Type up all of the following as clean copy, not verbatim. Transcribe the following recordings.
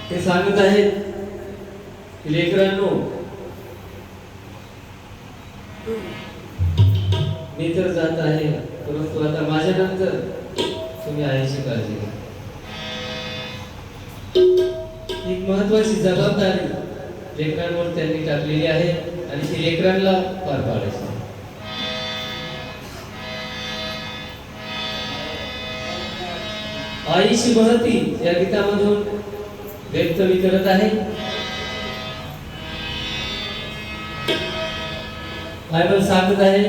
ते सांगत आहेत की लेकरांनो, मी तर जात आहे, परंतु आता माझ्यानंतर तुम्ही आईची काळजी घ्या. एक महत्वाची जबाबदारी लेकरांवर त्यांनी टाकलेली आहे आणि ती लेकरांना पार पाडायची. आईची महती या गीतामधून व्यक्त मी करत आहे. बायबल सांगत आहे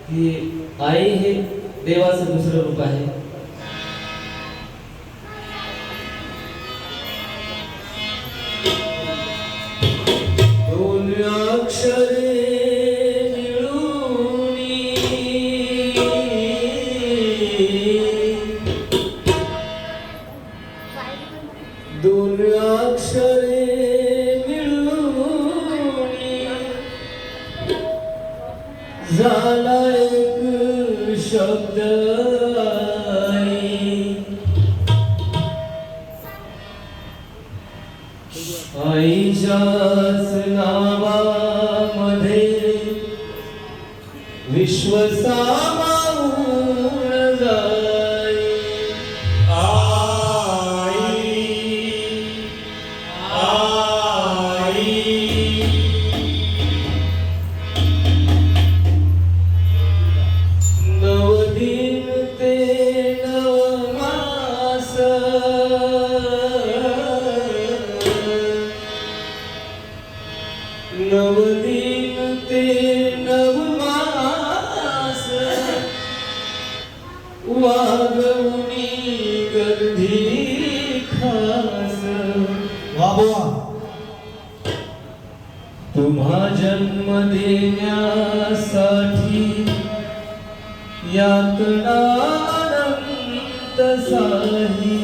की आई हे देवाचं दुसरं रूप आहे. दोन अक्षरे दोन अक्षरे मिळून झाला एक शब्द आईच्याच नावामध्ये विश्व सामावून जाई. नवदिन ते नवमास नवदिन ते नवमास वागवणी गर्धी खास. वाबवा तुम्हा जन्म देण्यासाठी यातना अनंत साही.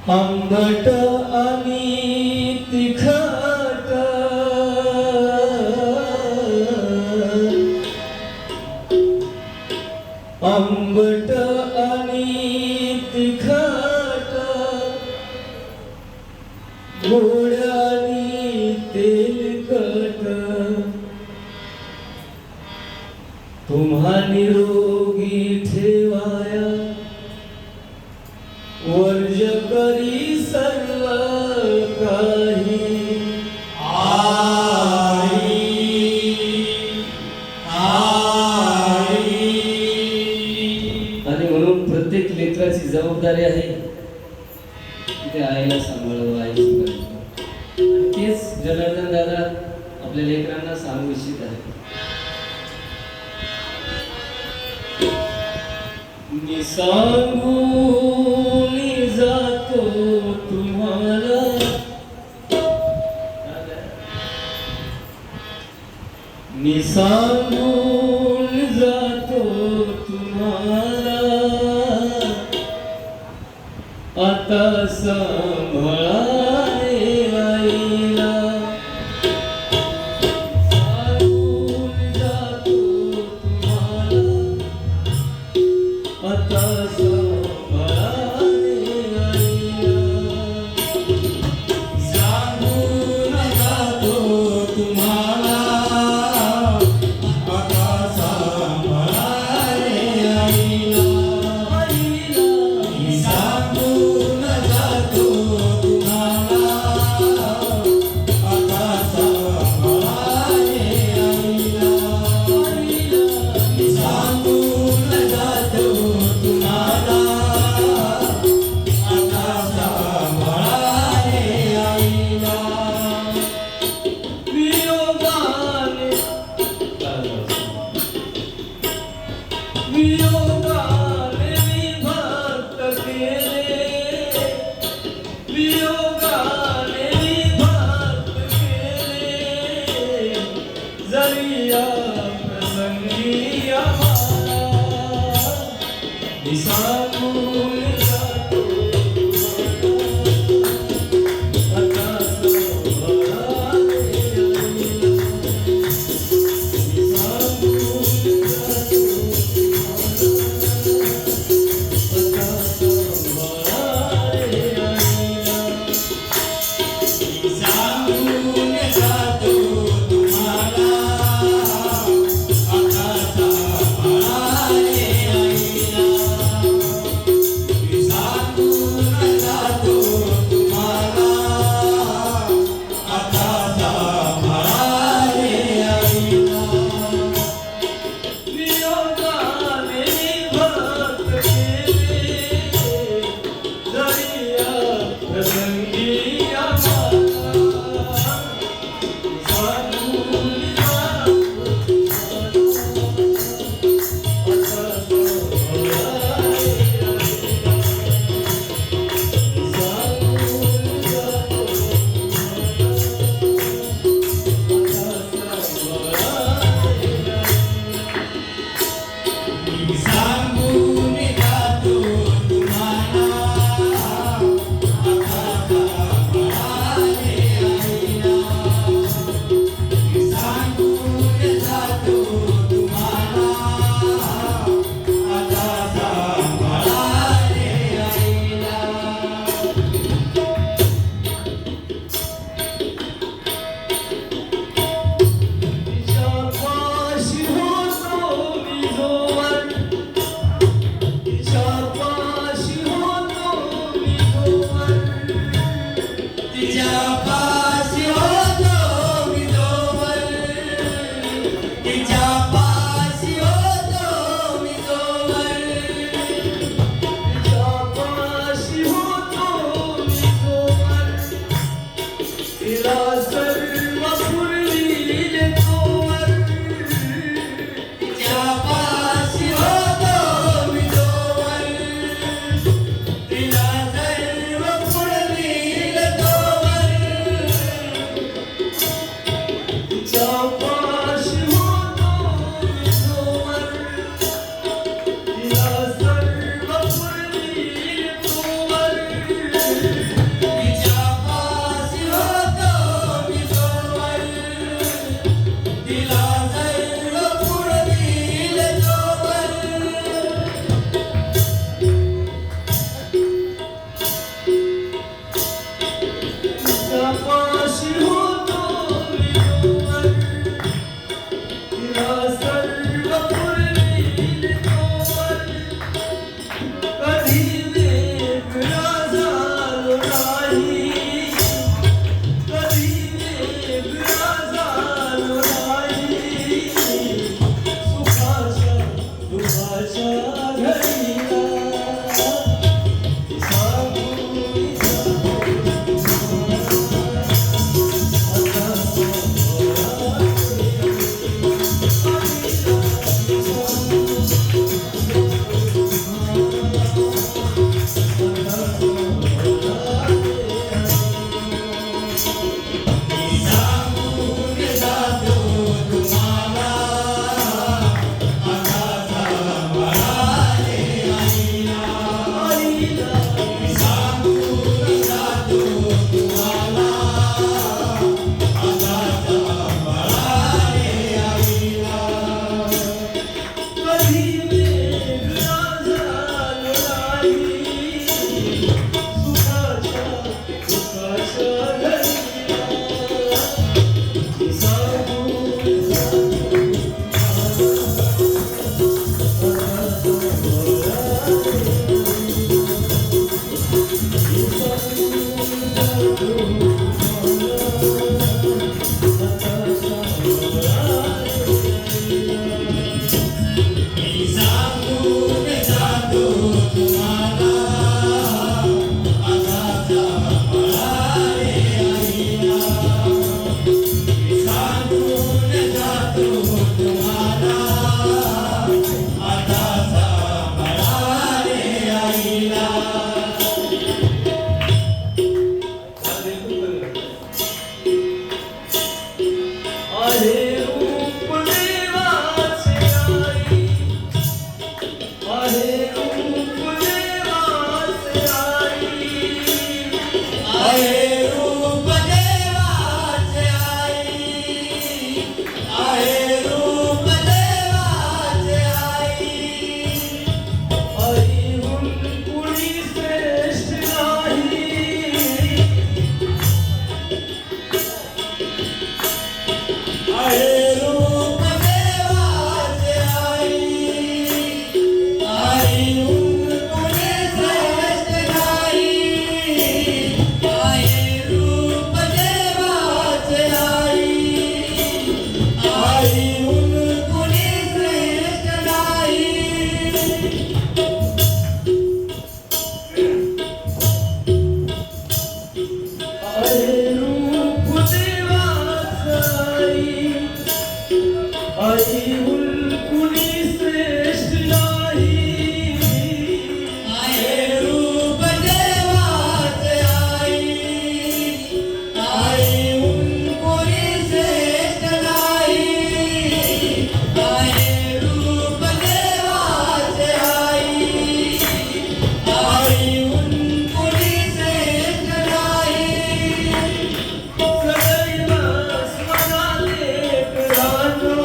आंबट आणि तिखट आंबट आणि तिखट गोड आणि तेलकट तुम्हा निरोगी ठेवाया वर्ज करी सर्व काही. आणि म्हणून प्रत्येक लेकराची जबाबदारी आहे की ते आईला सांभाळावं, आईची काळजी. आणि तेच जनार्दन दादा आपल्या लेकरांना सांगू इच्छित आहे. मी सांगून जातो तुम्हाला, मी सांगून जातो तुम्हाला, आता सांभाळा रे आईला. सांगून जातो तुम्हाला, आता सांभाळा रे आईला. सांगून जातो तुम्हाला, आता सांभाळा रे आईला. सांगून जातो तुम्हाला, आता सांभाळा रे आईला. सांगून जातो तुम्हाला, आता सांभाळा रे आईला. वियोगाने वियोगाने विभक्त केले, वियोगाने विभक्त केले, जरी या प्रसंगी आम्हाला. मी सांगून जातो आता सांभाळा रे आईला. तिच्या पाशी होतो मी जोवर तिच्या पाशी होतो मी जोवर तिला सर्व पुरविले तोवर तिच्या पाशी होतो मी जोवर तिला सर्व पुरवील तोवर तिच्या पाशी होतो मी जोवर तिला सर्व पुरविले तोवर तिच्या पाशी होतो मी जोवर तिला सर्व पुरवील तोवर तिच्या पाशी होतो मी जोवर तिला सर्व पुरविले तोवर कधी वेगळा झालो नाही कधी वेगळा झालो नाही सुखाच्या दुःखाच्या घडीला सांगू मी सांगून जातो तुम्हाला आता सांभाळाले आईला मी सांगून जातो तुम्हाला आता सांभाळाले आईला कधी वेगळा झालो नाही सुखाच्या दुःखाच्या घडीला सांगू मी सांगून जातो तुम्हाला आता सांभाळाले आईला मी सांगून जातो तुम्हाला आता सांभाळाले आईला आहे रूप देवाचे आई आहे रूप देवाचे आई आहे रूप देवाचे आई आहे रूप देवाचे आई आईहून कुणी श्रेष्ठ नाही आहे रूप देवाचे आई आईहून कोणी श्रेष्ठ नाही आहे रूप देवाचे आई आईहून कोणी श्रेष्ठ नाही आहे रूप देवाचे आई आईहून कुणी श्रेष्ठ नाही आहे रूप देवाचे आई आईहून कोणी श्रेष्ठ नाही आहे रूप देवाचे आई आईहून कोणी श्रेष्ठ नाही सदैव स्मराले प्राणो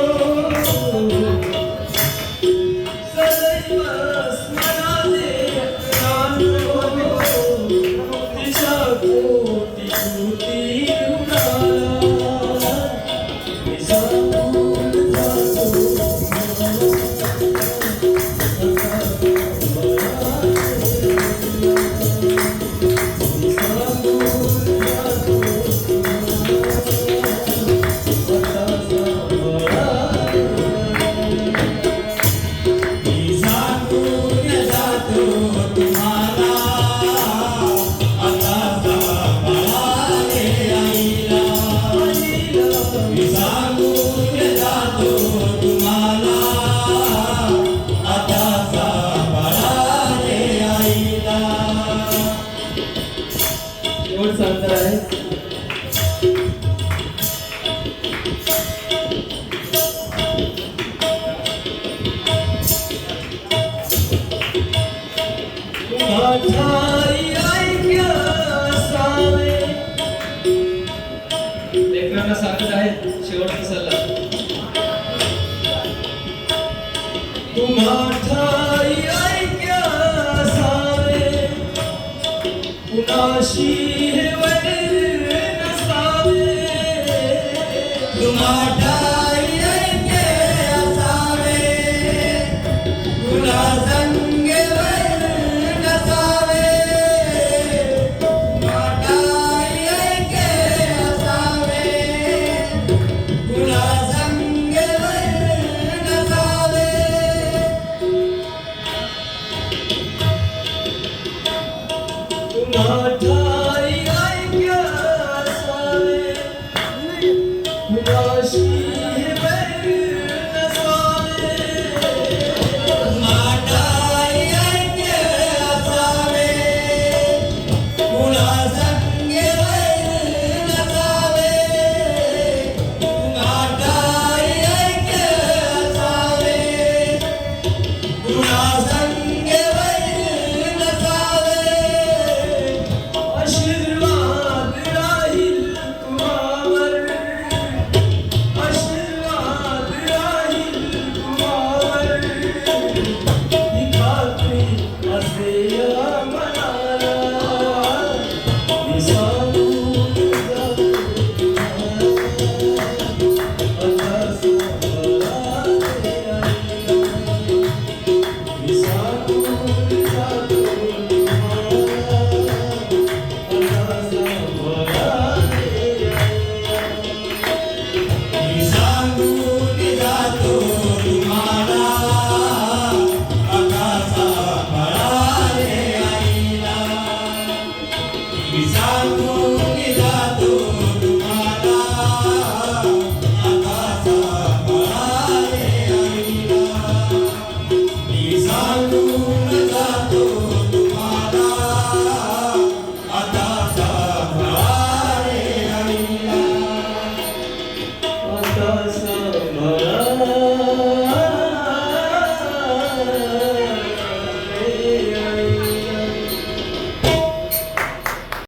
ठाई ऐक्य असावे. लेकरांना सांगत आहेत शेवटचा सल्ला. तुम्हा ठाई ऐक्य असावे. कुणाशी हे वैर नसावे. तुम्हा